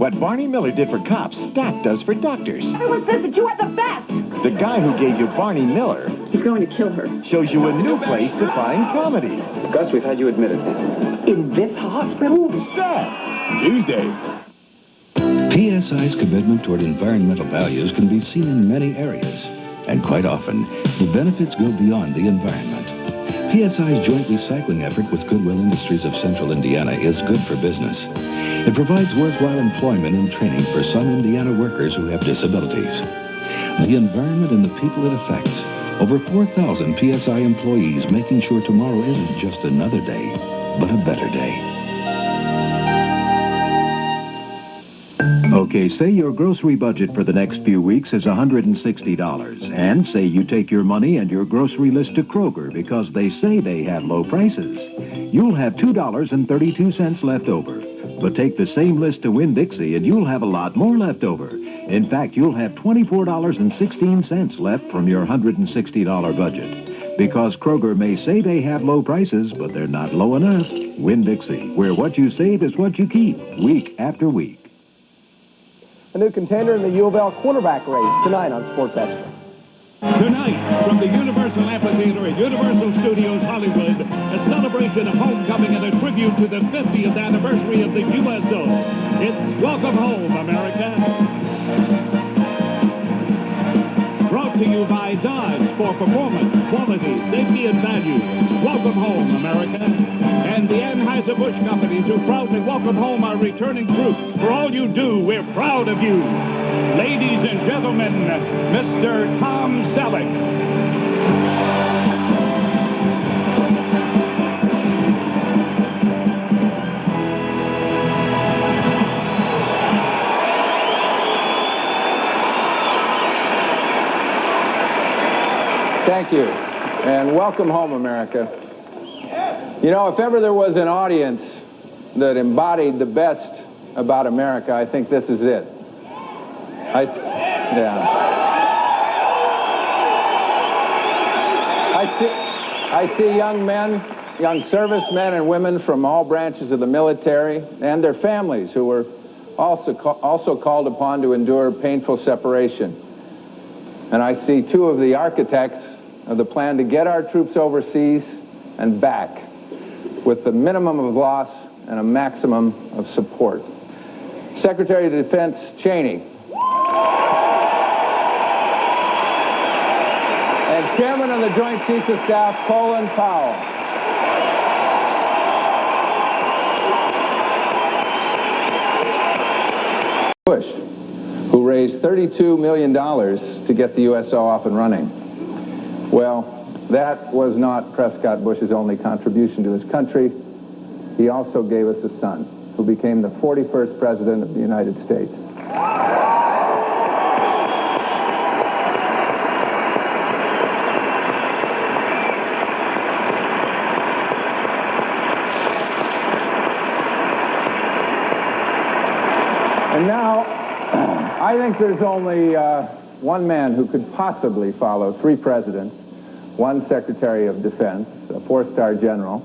What Barney Miller did for cops, Stat does for doctors. Everyone says that you are the best. The guy who gave you Barney Miller He's going to kill her. shows you a new place to find comedy. Gus, we've had you admitted. In this hospital? Stat, Tuesday. PSI's commitment toward environmental values can be seen in many areas, and quite often, the benefits go beyond the environment. PSI's joint recycling effort with Goodwill Industries of Central Indiana is good for business. It provides worthwhile employment and training for some Indiana workers who have disabilities. The environment and the people it affects. Over 4,000 PSI employees making sure tomorrow isn't just another day, but a better day. Okay, say your grocery budget for the next few weeks is $160. And say you take your money and your grocery list to Kroger because they say they have low prices. You'll have $2.32 left over. But take the same list to Winn-Dixie and you'll have a lot more left over. In fact, you'll have $24.16 left from your $160 budget. Because Kroger may say they have low prices, but they're not low enough. Winn-Dixie, where what you save is what you keep, week after week. A new contender in the U of L quarterback race tonight on Sports Extra. Tonight, from the Universal Amphitheater at Universal Studios Hollywood, a celebration of homecoming and a tribute to the 50th anniversary of the USO. It's Welcome Home, America. Brought to you by Dodge for performance, quality, safety, and value. Welcome home, America. And the Anheuser-Busch companies who proudly welcome home our returning troops. For all you do, we're proud of you. Ladies and gentlemen, Mr. Tom Selleck. Thank you, and welcome home, America. You know, if ever there was an audience that embodied the best about America, I think this is it. I see young men, young servicemen and women from all branches of the military and their families who were also called upon to endure painful separation. And I see two of the architects of the plan to get our troops overseas and back with the minimum of loss and a maximum of support. Secretary of Defense Cheney and Chairman of the Joint Chiefs of Staff Colin Powell. Bush, who raised $32 million to get the USO off and running. Well, that was not Prescott Bush's only contribution to his country. He also gave us a son, who became the 41st President of the United States. And now, I think there's only one man who could possibly follow three presidents, one Secretary of Defense, a four-star general,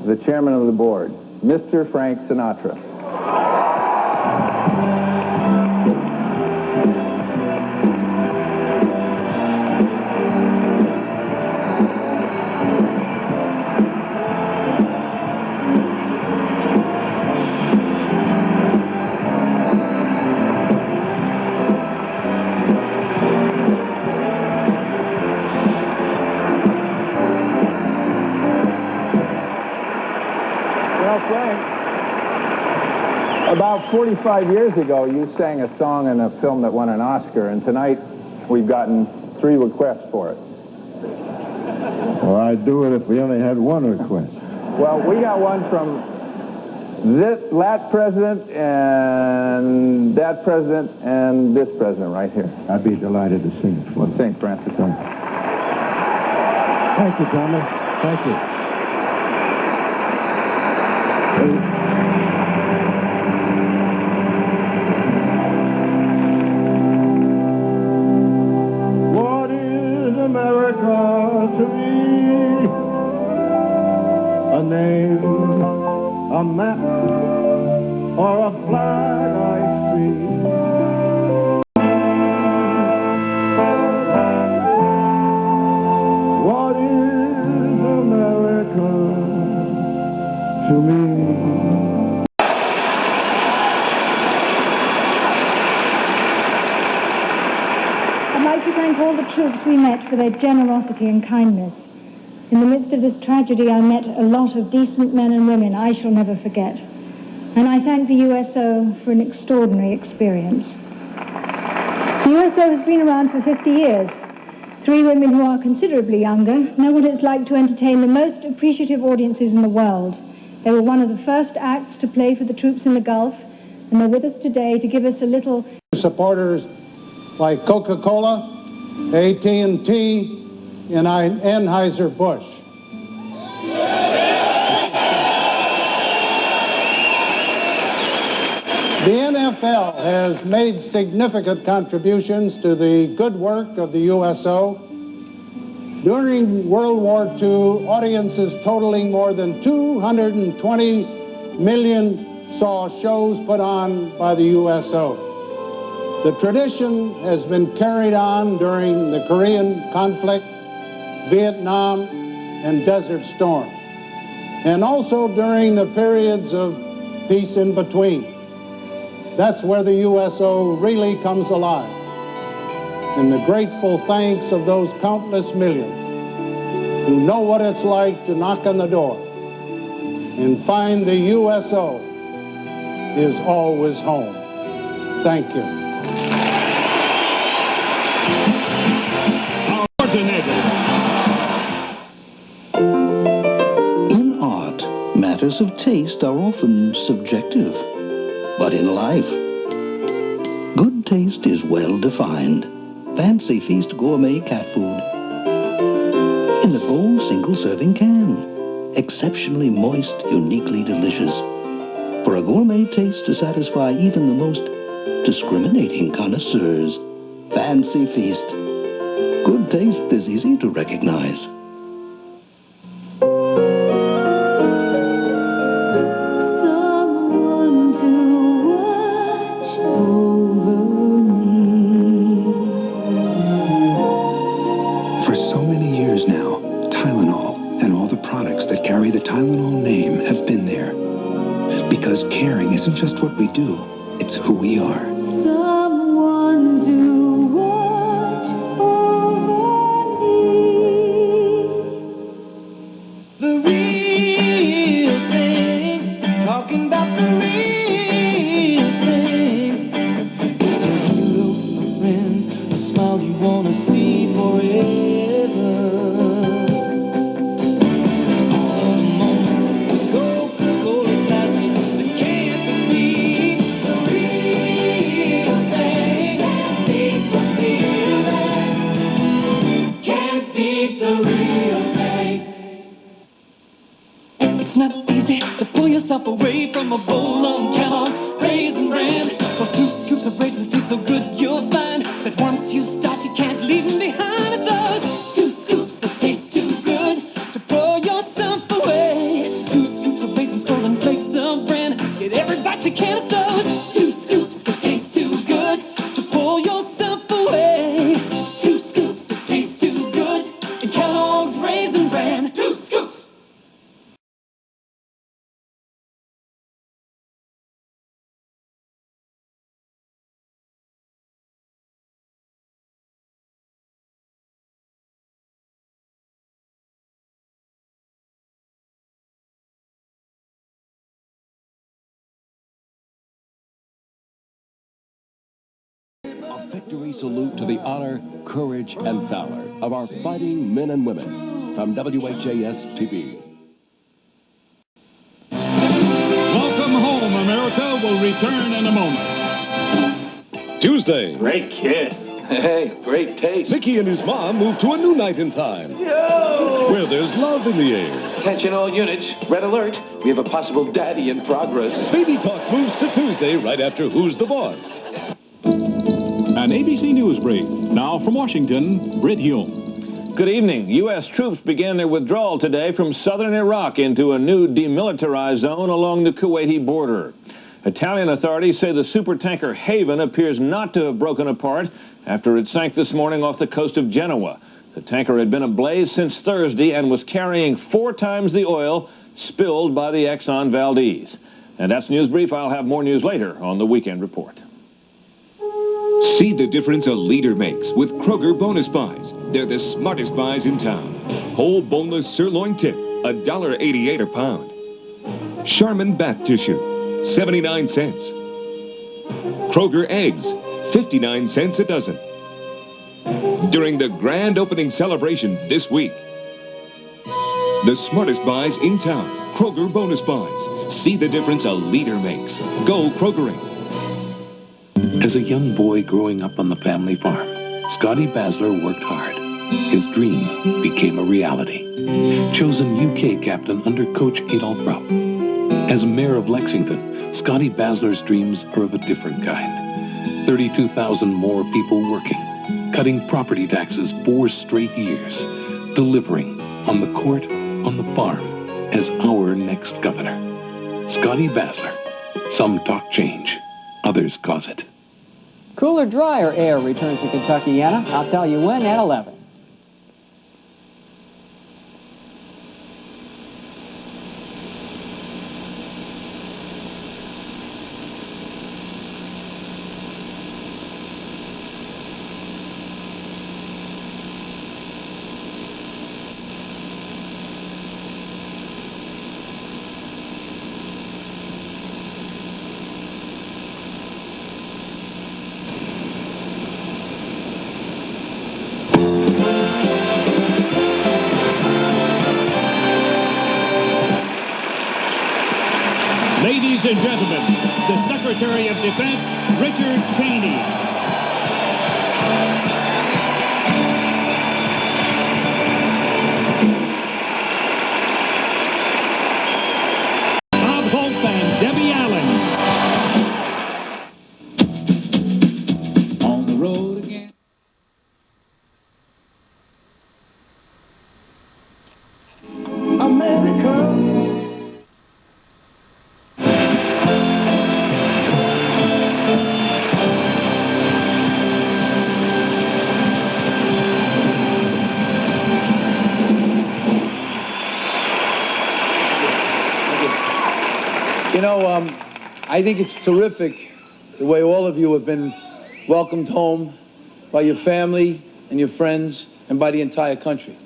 the chairman of the board, Mr. Frank Sinatra. About 45 years ago, you sang a song in a film that won an Oscar, and tonight we've gotten 3 requests for it. Well, I'd do it if we only had one request. Well, we got one from that president and that president and this president right here. I'd be delighted to sing it for Let's sing, Francis. Thank you, Thomas. Thank you. What is America to me? A name, a map, or a flag I thank all the troops we met for their generosity and kindness. In the midst of this tragedy, I met a lot of decent men and women I shall never forget. And I thank the USO for an extraordinary experience. The USO has been around for 50 years. 3 women who are considerably younger know what it's like to entertain the most appreciative audiences in the world. They were one of the first acts to play for the troops in the Gulf, and they're with us today to give us a little... Supporters like Coca-Cola, AT&T, and Anheuser-Busch. The NFL has made significant contributions to the good work of the USO. During World War II, audiences totaling more than 220 million saw shows put on by the USO. The tradition has been carried on during the Korean conflict, Vietnam, and Desert Storm, and also during the periods of peace in between. That's where the USO really comes alive. And the grateful thanks of those countless millions who know what it's like to knock on the door and find the USO is always home. Thank you. In art, matters of taste are often subjective. But in life, good taste is well defined. Fancy Feast Gourmet cat food. In the bold single-serving can. Exceptionally moist, uniquely delicious. For a gourmet taste to satisfy even the most discriminating connoisseurs. Fancy Feast. Good taste is easy to recognize. The Tylenol name have been there. Because caring isn't just what we do, it's who we are. Someone to watch over me. The real thing, talking about the real thing. It's a hero, a friend, a smile you wanna see forever. Away from a bowl of Kellogg's Raisin Bran. Those 2 scoops of raisins taste so good you'll find that once you start you can't leave them behind. It's those 2 scoops that taste too good to pour yourself away. 2 scoops of raisins, golden flakes of bran. Get every bite you can. It's those 2 scoops that taste too good to pour yourself away. 2 scoops that taste too good in Kellogg's Raisin Bran. 2 scoops. A victory salute to the honor, courage, and valor of our fighting men and women from WHAS TV. Welcome home, America will return in a moment. Tuesday. Great kid. Hey, great taste. Mickey and his mom moved to a new night in time. Yo! Where there's love in the air. Attention all units. Red alert. We have a possible daddy in progress. Baby Talk moves to Tuesday right after Who's the Boss? An ABC News brief. Now from Washington, Britt Hume. Good evening. U.S. troops began their withdrawal today from southern Iraq into a new demilitarized zone along the Kuwaiti border. Italian authorities say the supertanker Haven appears not to have broken apart after it sank this morning off the coast of Genoa. The tanker had been ablaze since Thursday and was carrying 4 times the oil spilled by the Exxon Valdez. And that's News Brief. I'll have more news later on the Weekend Report. See the difference a leader makes with Kroger bonus buys. They're the smartest buys in town. Whole boneless sirloin tip, $1.88 a pound. Charmin bath tissue, 79 cents. Kroger eggs, 59 cents a dozen. During the grand opening celebration this week. The smartest buys in town. Kroger bonus buys. See the difference a leader makes. Go Krogering. As a young boy growing up on the family farm, Scotty Basler worked hard. His dream became a reality. Chosen UK captain under coach Adolph Rupp. As mayor of Lexington, Scotty Basler's dreams are of a different kind. 32,000 more people working, cutting property taxes 4 straight years, delivering on the court, on the farm, as our next governor. Scotty Basler. Some talk change, others cause it. Cooler, drier air returns to Kentuckiana. I'll tell you when at 11. Ladies and gentlemen, the Secretary of Defense, Richard Cheney. Bob Hope and Debbie Allen. On the road again. America. You know, I think it's terrific the way all of you have been welcomed home by your family and your friends and by the entire country.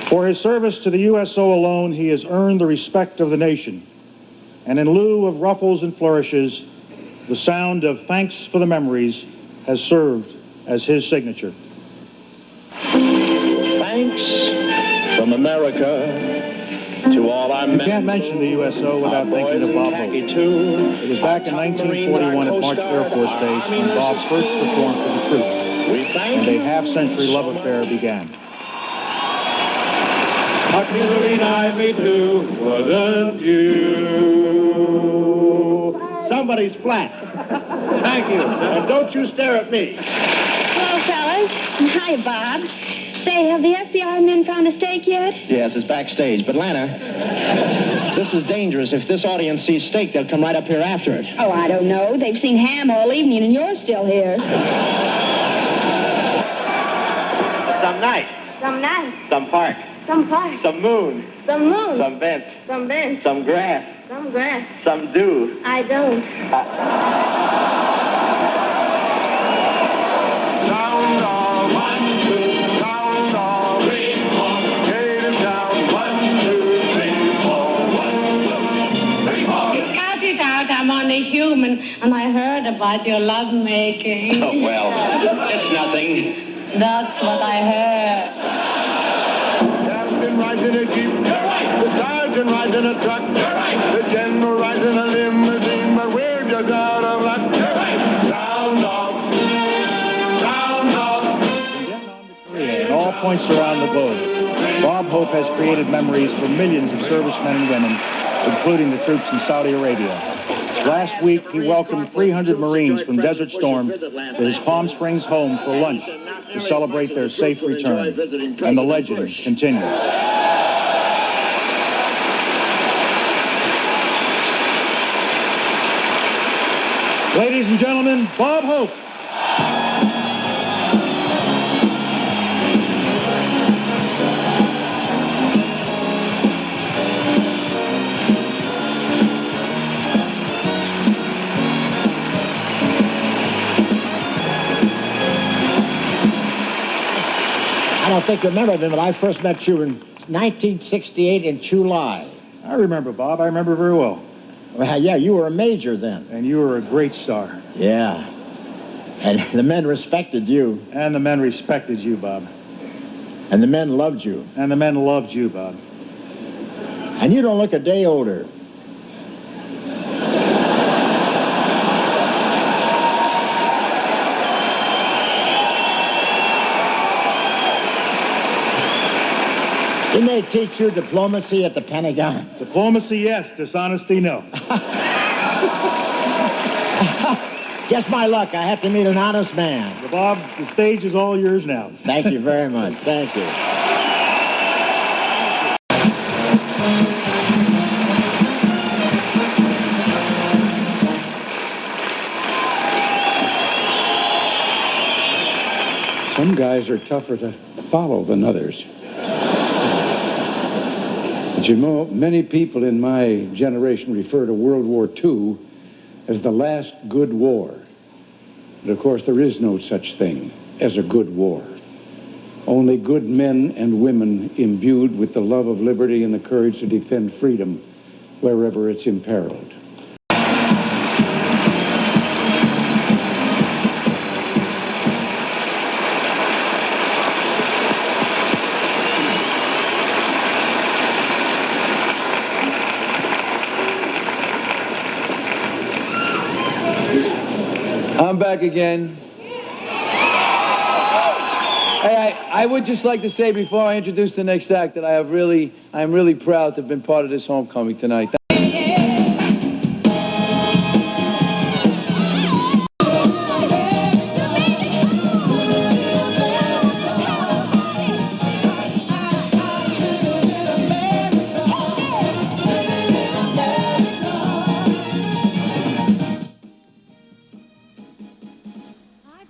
For his service to the USO alone, he has earned the respect of the nation. And in lieu of ruffles and flourishes, the sound of thanks for the memories has served as his signature. Thanks from America to all our men. You can't mention the USO without thinking of Bob Hope. It was back in 1941 at March Air Force Base when Bob first performed for the troops, and a half-century love affair began. Particularly nicely too, wasn't you? Somebody's flat. Thank you. And don't you stare at me. Hello, fellas. Hi, Bob. Say, have the FBI men found a steak yet? Yes, it's backstage. But, Lana, this is dangerous. If this audience sees steak, they'll come right up here after it. Oh, I don't know. They've seen ham all evening, and you're still here. Some night. Some night. Some park. Some park. Some moon. Some moon. Some bench. Some bench. Some grass. Some grass. Some dew. I don't. Down, all, 1, 2, down, all, 3, 4. Get him down, 1, 2, 3, 4. 1, 2, 3, 4. You cut it out. I'm only human, and I heard about your lovemaking. Oh, well, it's nothing. That's what I heard. Captain rides in a jeep. The sergeant rides in a truck. The general rides in a limousine, but we're just out of luck. Down, dog. Down, dog. At all points around the globe, Bob Hope has created memories for millions of servicemen and women, including the troops in Saudi Arabia. Last week, he welcomed 300 Marines from Desert Storm to his Palm Springs home for lunch to celebrate their safe return. And the legend continues. Ladies and gentlemen, Bob Hope. think you remember him, but I first met you in 1968 in July. I remember, Bob. I remember very well. Well, yeah, you were a major then. And you were a great star. Yeah. And the men respected you. And the men respected you, Bob. And the men loved you. And the men loved you, Bob. And you don't look a day older. Didn't they teach you diplomacy at the Pentagon? Diplomacy, yes. Dishonesty, no. Just my luck. I have to meet an honest man. Well, Bob, the stage is all yours now. Thank you very much. Thank you. Some guys are tougher to follow than others. But you know, many people in my generation refer to World War II as the last good war. But of course, there is no such thing as a good war. Only good men and women imbued with the love of liberty and the courage to defend freedom wherever it's imperiled. I'm back again. Hey, I would just like to say before I introduce the next act that I'm really proud to have been part of this homecoming tonight.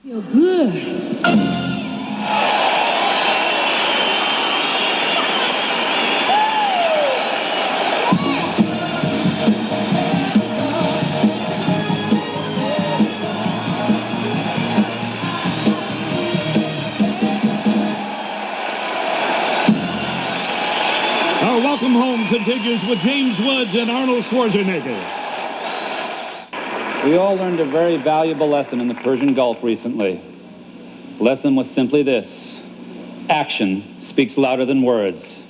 Feel good. Our welcome home continues with James Woods and Arnold Schwarzenegger. We all learned a very valuable lesson in the Persian Gulf recently. The lesson was simply this: action speaks louder than words.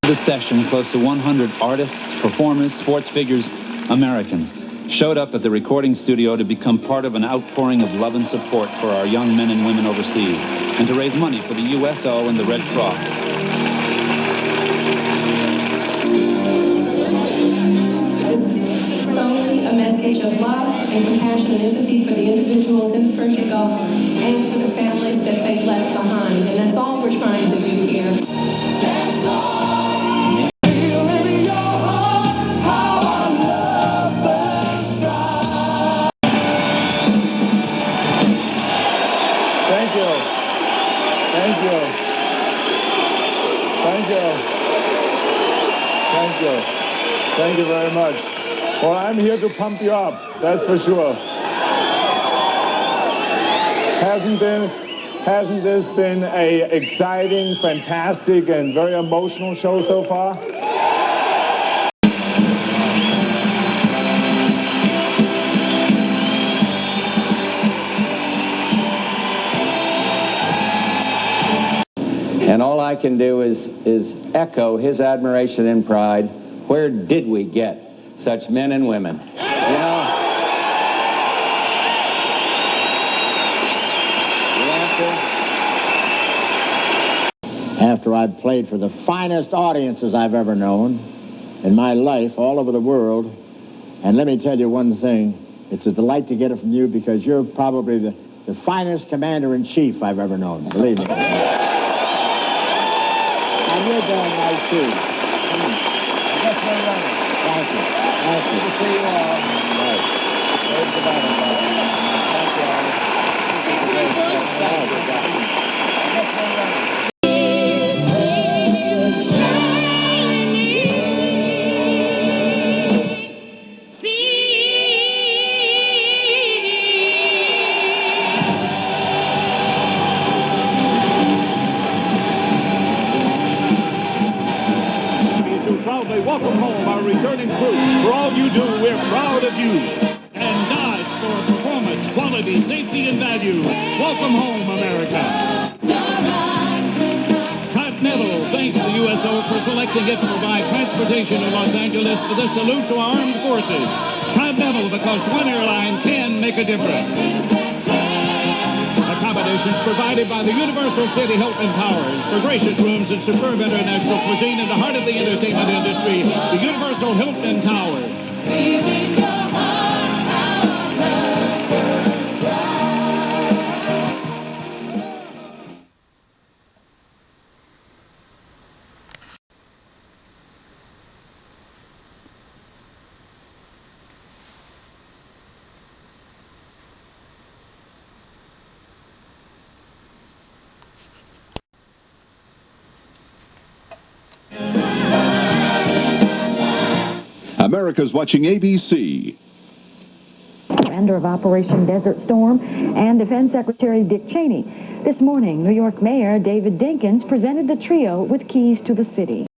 This session, close to 100 artists, performers, sports figures, Americans, showed up at the recording studio to become part of an outpouring of love and support for our young men and women overseas, and to raise money for the USO and the Red Cross. A message of love and compassion and empathy for the individuals in the Persian Gulf and for the families that they've left behind. And that's all we're trying to do here. Thank you. Thank you. Thank you. Thank you. Thank you very much. Well, I'm here to pump you up, that's for sure. Hasn't this been a exciting, fantastic, and very emotional show so far? And all I can do is echo his admiration and pride. Where did we get such men and women? You know, After I'd played for the finest audiences I've ever known in my life all over the world, and let me tell you one thing, it's a delight to get it from you because you're probably the finest commander-in-chief I've ever known, believe me. And you're very nice, too. Thank you. Thank you. Good to see you all. Right. There's the battle. Thank you all. welcome home our returning troops. For all you do, we're proud of you. And Dodge for performance, quality, safety, and value. Welcome home, America. Continental thanks the USO for selecting it to provide transportation in Los Angeles for this salute to our armed forces. Continental, because one airline can make a difference. Accommodations provided by the Universal City Hilton Towers for gracious rooms and superb international cuisine in the heart of the entertainment industry, the Universal Hilton Towers. America's watching ABC. Commander of Operation Desert Storm and Defense Secretary Dick Cheney. This morning, New York Mayor David Dinkins presented the trio with keys to the city.